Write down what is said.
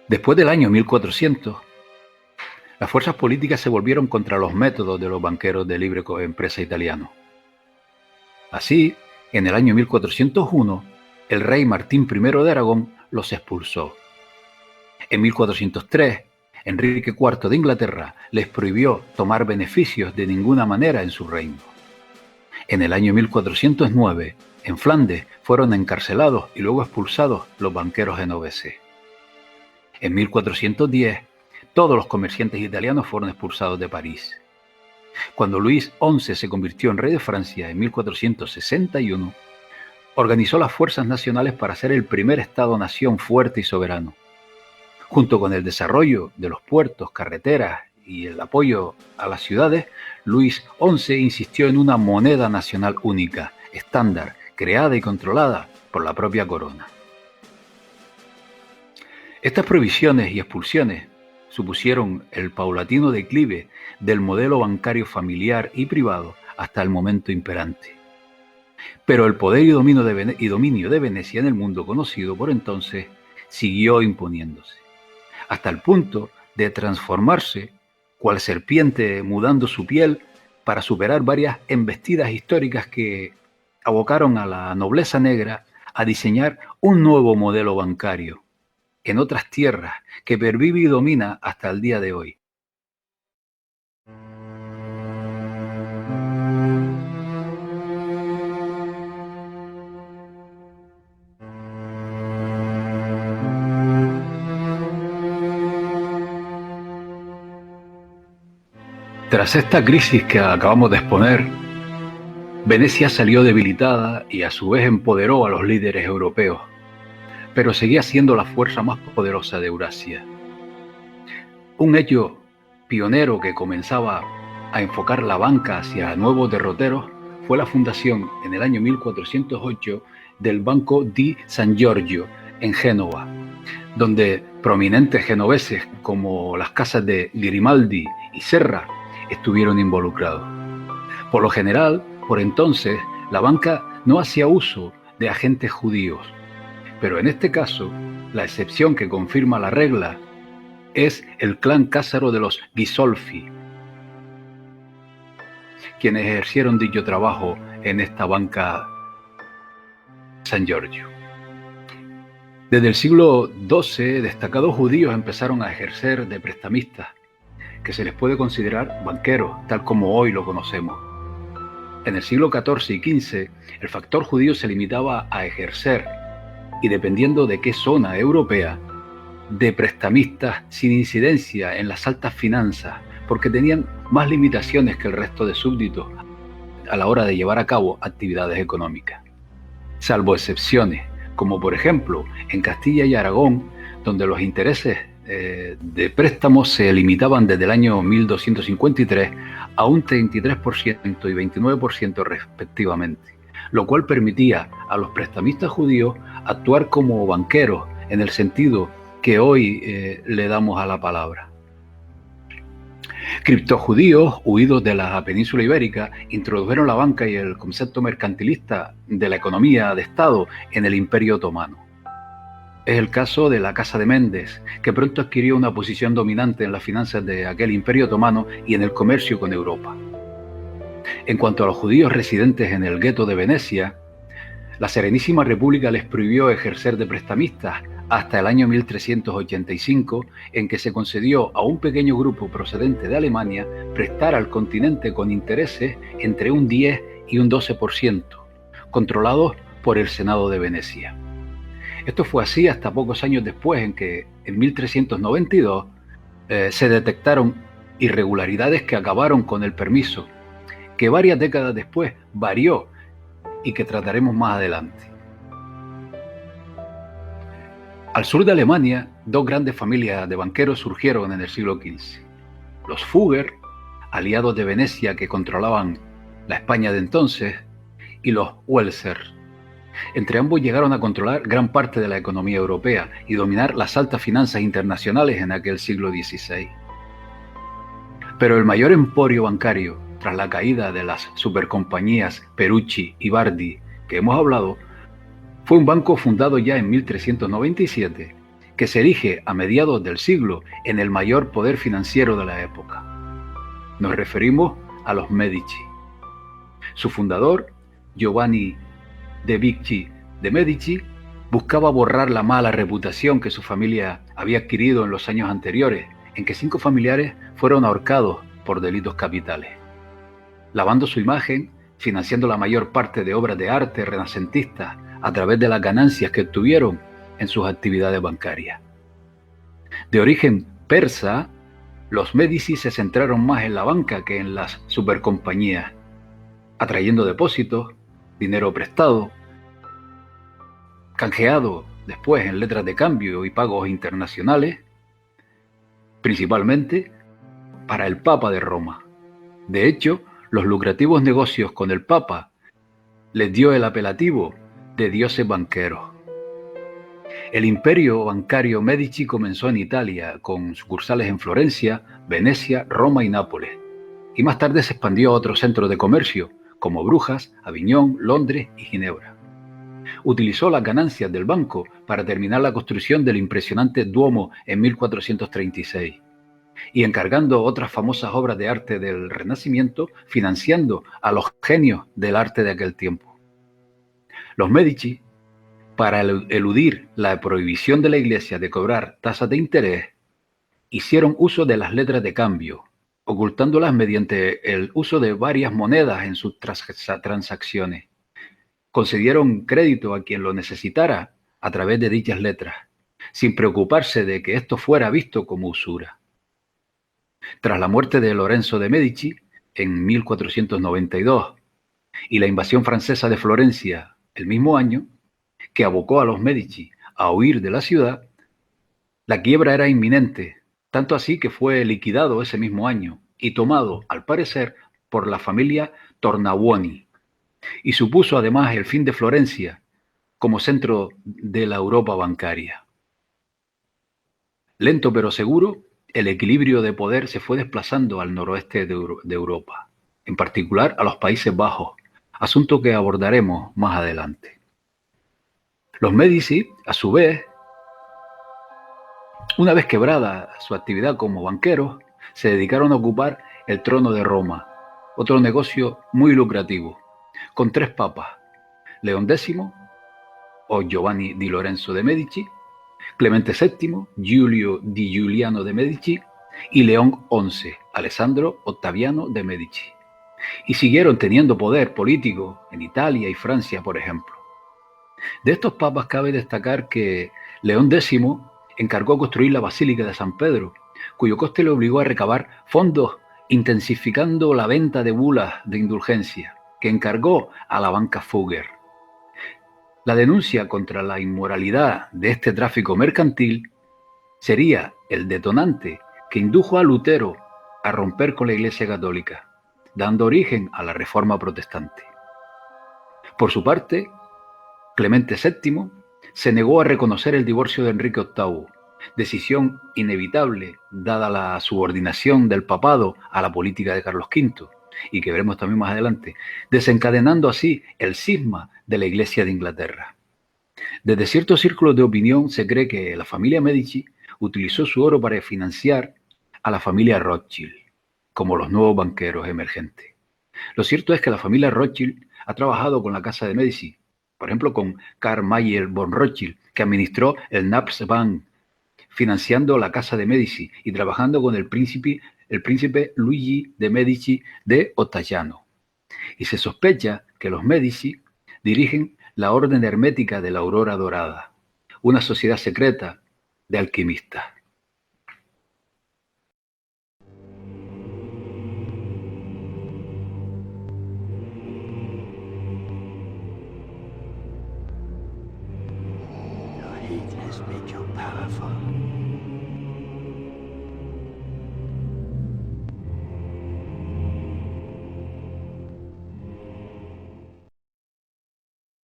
Después del año 1400, las fuerzas políticas se volvieron contra los métodos de los banqueros de libre empresa italianos. Así, en el año 1401, el rey Martín I de Aragón los expulsó. En 1403, Enrique IV de Inglaterra les prohibió tomar beneficios de ninguna manera en su reino. En el año 1409, en Flandes, fueron encarcelados y luego expulsados los banqueros genoveses. En 1410, todos los comerciantes italianos fueron expulsados de París. Cuando Luis XI se convirtió en rey de Francia en 1461, organizó las fuerzas nacionales para ser el primer Estado-nación fuerte y soberano. Junto con el desarrollo de los puertos, carreteras y el apoyo a las ciudades, Luis XI insistió en una moneda nacional única, estándar, creada y controlada por la propia corona. Estas prohibiciones y expulsiones supusieron el paulatino declive del modelo bancario familiar y privado hasta el momento imperante. Pero el poder y dominio de Venecia en el mundo conocido por entonces siguió imponiéndose, hasta el punto de transformarse cual serpiente mudando su piel para superar varias embestidas históricas que abocaron a la nobleza negra a diseñar un nuevo modelo bancario en otras tierras que pervive y domina hasta el día de hoy. Tras esta crisis que acabamos de exponer, Venecia salió debilitada y a su vez empoderó a los líderes europeos, pero seguía siendo la fuerza más poderosa de Eurasia. Un hecho pionero que comenzaba a enfocar la banca hacia nuevos derroteros fue la fundación en el año 1408 del Banco di San Giorgio en Génova, donde prominentes genoveses como las casas de Grimaldi y Serra estuvieron involucrados. Por lo general, por entonces, la banca no hacía uso de agentes judíos, pero en este caso, la excepción que confirma la regla es el clan cásaro de los Ghisolfi, quienes ejercieron dicho trabajo en esta banca San Giorgio. Desde el siglo XII, destacados judíos empezaron a ejercer de prestamistas, que se les puede considerar banqueros, tal como hoy lo conocemos. En el siglo XIV y XV, el factor judío se limitaba a ejercer, y dependiendo de qué zona europea, de prestamistas sin incidencia en las altas finanzas, porque tenían más limitaciones que el resto de súbditos a la hora de llevar a cabo actividades económicas. Salvo excepciones, como por ejemplo en Castilla y Aragón, donde los intereses de préstamos se limitaban desde el año 1253 a un 33% y 29% respectivamente, lo cual permitía a los prestamistas judíos actuar como banqueros en el sentido que hoy le damos a la palabra. Criptojudíos, huidos de la península ibérica, introdujeron la banca y el concepto mercantilista de la economía de Estado en el Imperio Otomano. Es el caso de la Casa de Méndez, que pronto adquirió una posición dominante en las finanzas de aquel Imperio Otomano y en el comercio con Europa. En cuanto a los judíos residentes en el gueto de Venecia, la Serenísima República les prohibió ejercer de prestamistas hasta el año 1385, en que se concedió a un pequeño grupo procedente de Alemania prestar al continente con intereses entre un 10 y un 12%, controlados por el Senado de Venecia. Esto fue así hasta pocos años después, en que en 1392 se detectaron irregularidades que acabaron con el permiso, que varias décadas después varió y que trataremos más adelante. Al sur de Alemania, dos grandes familias de banqueros surgieron en el siglo XV. Los Fugger, aliados de Venecia que controlaban la España de entonces, y los Welser. Entre ambos llegaron a controlar gran parte de la economía europea y dominar las altas finanzas internacionales en aquel siglo XVI. Pero el mayor emporio bancario, tras la caída de las supercompañías Perucci y Bardi que hemos hablado, fue un banco fundado ya en 1397, que se erige a mediados del siglo en el mayor poder financiero de la época. Nos referimos a los Medici. Su fundador, Giovanni de Medici, buscaba borrar la mala reputación que su familia había adquirido en los años anteriores, en que 5 familiares fueron ahorcados por delitos capitales. Lavando su imagen, financiando la mayor parte de obras de arte renacentistas a través de las ganancias que obtuvieron en sus actividades bancarias. De origen persa, los Medici se centraron más en la banca que en las supercompañías, atrayendo depósitos, dinero prestado, canjeado después en letras de cambio y pagos internacionales, principalmente para el Papa de Roma. De hecho, los lucrativos negocios con el Papa les dio el apelativo de dioses banqueros. El imperio bancario Medici comenzó en Italia, con sucursales en Florencia, Venecia, Roma y Nápoles, y más tarde se expandió a otros centros de comercio, como Brujas, Aviñón, Londres y Ginebra. Utilizó las ganancias del banco para terminar la construcción del impresionante Duomo en 1436, y encargando otras famosas obras de arte del Renacimiento, financiando a los genios del arte de aquel tiempo. Los Medici, para eludir la prohibición de la Iglesia de cobrar tasas de interés, hicieron uso de las letras de cambio, ocultándolas mediante el uso de varias monedas en sus transacciones. Concedieron crédito a quien lo necesitara a través de dichas letras, sin preocuparse de que esto fuera visto como usura. Tras la muerte de Lorenzo de Medici en 1492 y la invasión francesa de Florencia el mismo año, que abocó a los Medici a huir de la ciudad, la quiebra era inminente, tanto así que fue liquidado ese mismo año y tomado, al parecer, por la familia Tornabuoni, y supuso además el fin de Florencia como centro de la Europa bancaria. Lento pero seguro, el equilibrio de poder se fue desplazando al noroeste de Europa, en particular a los Países Bajos, asunto que abordaremos más adelante. Los Medici, a su vez, una vez quebrada su actividad como banqueros, se dedicaron a ocupar el trono de Roma, otro negocio muy lucrativo, con 3 papas: León X o Giovanni di Lorenzo de Medici, Clemente VII, Giulio di Giuliano de Medici y León XI, Alessandro Ottaviano de Medici. Y siguieron teniendo poder político en Italia y Francia, por ejemplo. De estos papas cabe destacar que León X encargó construir la Basílica de San Pedro, cuyo coste le obligó a recabar fondos intensificando la venta de bulas de indulgencia, que encargó a la banca Fugger. La denuncia contra la inmoralidad de este tráfico mercantil sería el detonante que indujo a Lutero a romper con la Iglesia Católica, dando origen a la Reforma Protestante. Por su parte, Clemente VII se negó a reconocer el divorcio de Enrique VIII, decisión inevitable dada la subordinación del papado a la política de Carlos V, y que veremos también más adelante, desencadenando así el cisma de la Iglesia de Inglaterra. Desde ciertos círculos de opinión se cree que la familia Medici utilizó su oro para financiar a la familia Rothschild, como los nuevos banqueros emergentes. Lo cierto es que la familia Rothschild ha trabajado con la casa de Medici, por ejemplo con Karl Mayer von Rothschild, que administró el Naps Bank, financiando la casa de Medici y trabajando con el príncipe Luigi de Medici de Ottaviano. Y se sospecha que los Medici dirigen la Orden Hermética de la Aurora Dorada, una sociedad secreta de alquimistas. Your hate has made you powerful.